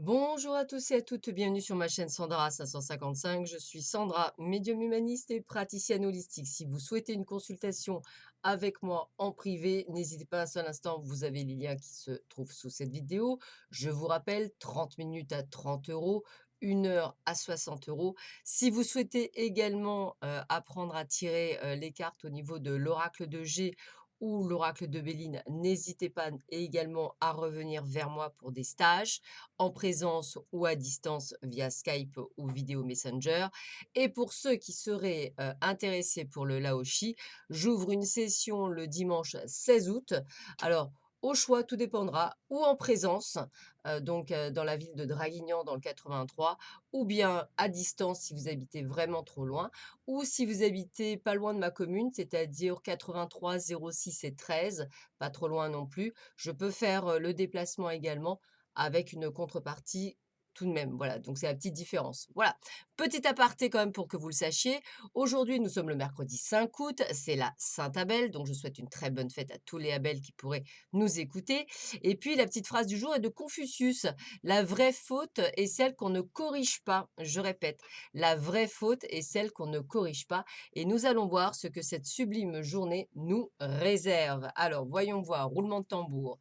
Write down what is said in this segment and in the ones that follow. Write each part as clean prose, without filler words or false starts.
Bonjour à tous et à toutes, bienvenue sur ma chaîne Sandra 555. Je suis Sandra, médium humaniste et praticienne holistique. Si vous souhaitez une consultation avec moi en privé, n'hésitez pas un seul instant, vous avez les liens qui se trouvent sous cette vidéo. Je vous rappelle, 30 minutes à 30 euros, 1 heure à 60 euros. Si vous souhaitez également apprendre à tirer les cartes au niveau de l'oracle de G ou l'oracle de Béline, n'hésitez pas également à revenir vers moi pour des stages en présence ou à distance via Skype ou vidéo Messenger. Et pour ceux qui seraient intéressés pour le Laoshi, j'ouvre une session le dimanche 16 août. Alors, au choix, tout dépendra, ou en présence, dans la ville de Draguignan dans le 83, ou bien à distance si vous habitez vraiment trop loin, ou si vous habitez pas loin de ma commune, c'est-à-dire 83 06 et 13, pas trop loin non plus, je peux faire le déplacement également avec une contrepartie tout de même. Voilà, donc c'est la petite différence. Voilà, petit aparté quand même pour que vous le sachiez. Aujourd'hui, nous sommes le mercredi 5 août, c'est la Sainte-Abel, donc je souhaite une très bonne fête à tous les Abel qui pourraient nous écouter. Et puis la petite phrase du jour est de Confucius: la vraie faute est celle qu'on ne corrige pas. Je répète, la vraie faute est celle qu'on ne corrige pas. Et nous allons voir ce que cette sublime journée nous réserve. Alors, voyons voir, roulement de tambour.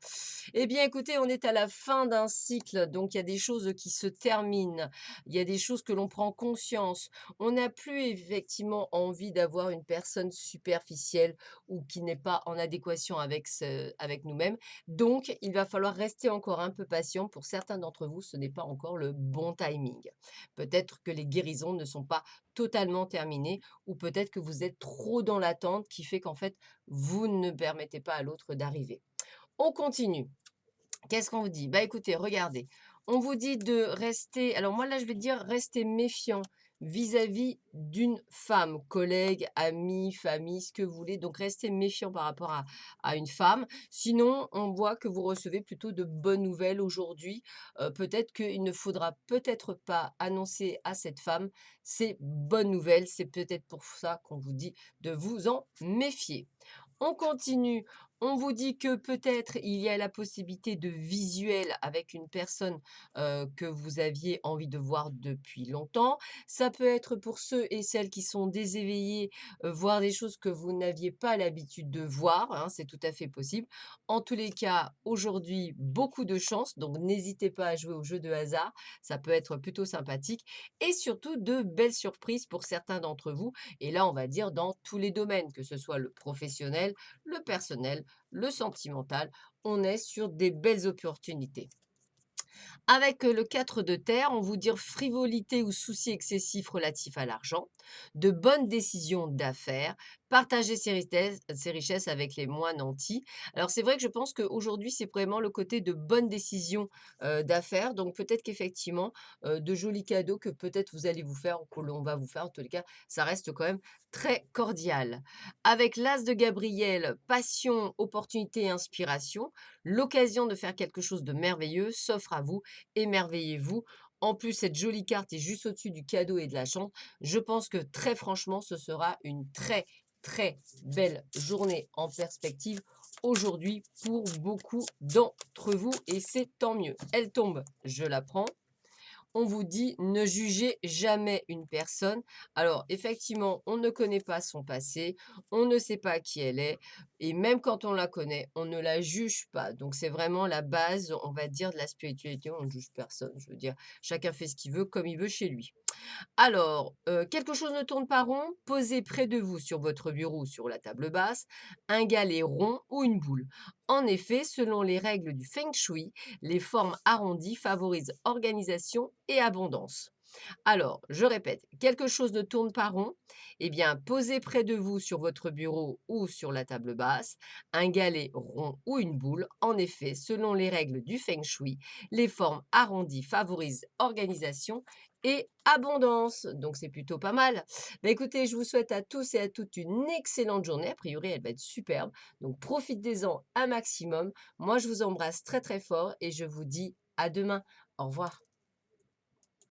Eh bien, écoutez, on est à la fin d'un cycle, donc il y a des choses qui se terminent, il y a des choses que l'on prend conscience. On n'a plus effectivement envie d'avoir une personne superficielle ou qui n'est pas en adéquation avec nous-mêmes. Donc, il va falloir rester encore un peu patient. Pour certains d'entre vous, ce n'est pas encore le bon timing. Peut-être que les guérisons ne sont pas totalement terminées ou peut-être que vous êtes trop dans l'attente qui fait qu'en fait, vous ne permettez pas à l'autre d'arriver. On continue. Qu'est-ce qu'on vous dit? Bah, écoutez, regardez, on vous dit de rester alors moi là, je vais dire rester méfiant vis-à-vis d'une femme, collègue, amie, famille, ce que vous voulez, donc restez méfiant par rapport à une femme. Sinon, on voit que vous recevez plutôt de bonnes nouvelles aujourd'hui. Peut-être qu'il ne faudra peut-être pas annoncer à cette femme ces bonnes nouvelles. C'est peut-être pour ça qu'on vous dit de vous en méfier. On continue. On vous dit que peut-être il y a la possibilité de visuel avec une personne, que vous aviez envie de voir depuis longtemps. Ça peut être pour ceux et celles qui sont déséveillés, voir des choses que vous n'aviez pas l'habitude de voir, hein, c'est tout à fait possible. En tous les cas, aujourd'hui, beaucoup de chance, donc n'hésitez pas à jouer au jeu de hasard, ça peut être plutôt sympathique et surtout de belles surprises pour certains d'entre vous et là, on va dire dans tous les domaines, que ce soit le professionnel, le personnel, le sentimental, on est sur des belles opportunités. Avec le 4 de terre, on vous dit frivolité ou soucis excessifs relatifs à l'argent, de bonnes décisions d'affaires, partager ses richesses avec les moins nantis. Alors c'est vrai que je pense qu'aujourd'hui, c'est vraiment le côté de bonnes décisions d'affaires. Donc peut-être qu'effectivement, de jolis cadeaux que peut-être vous allez vous faire ou que l'on va vous faire. En tous les cas, ça reste quand même très cordial. Avec l'As de Gabriel, passion, opportunité et inspiration, l'occasion de faire quelque chose de merveilleux s'offre à vous. Émerveillez-vous. En plus, cette jolie carte est juste au-dessus du cadeau et de la chance. Je pense que très franchement, ce sera une très, très belle journée en perspective aujourd'hui pour beaucoup d'entre vous et c'est tant mieux. Elle tombe, je la prends. On vous dit: «Ne jugez jamais une personne». Alors effectivement, on ne connaît pas son passé, on ne sait pas qui elle est et même quand on la connaît, on ne la juge pas. Donc c'est vraiment la base, on va dire, de la spiritualité, on ne juge personne. Je veux dire, chacun fait ce qu'il veut, comme il veut chez lui. Alors, quelque chose ne tourne pas rond, posez près de vous sur votre bureau ou sur la table basse, un galet rond ou une boule. En effet, selon les règles du feng shui, les formes arrondies favorisent organisation et abondance. Alors, je répète, quelque chose ne tourne pas rond, eh bien, posez près de vous sur votre bureau ou sur la table basse un galet rond ou une boule. En effet, selon les règles du feng shui, les formes arrondies favorisent organisation et abondance. Donc, c'est plutôt pas mal. Bah, écoutez, je vous souhaite à tous et à toutes une excellente journée. A priori, elle va être superbe. Donc, profitez-en un maximum. Moi, je vous embrasse très, très fort et je vous dis à demain. Au revoir.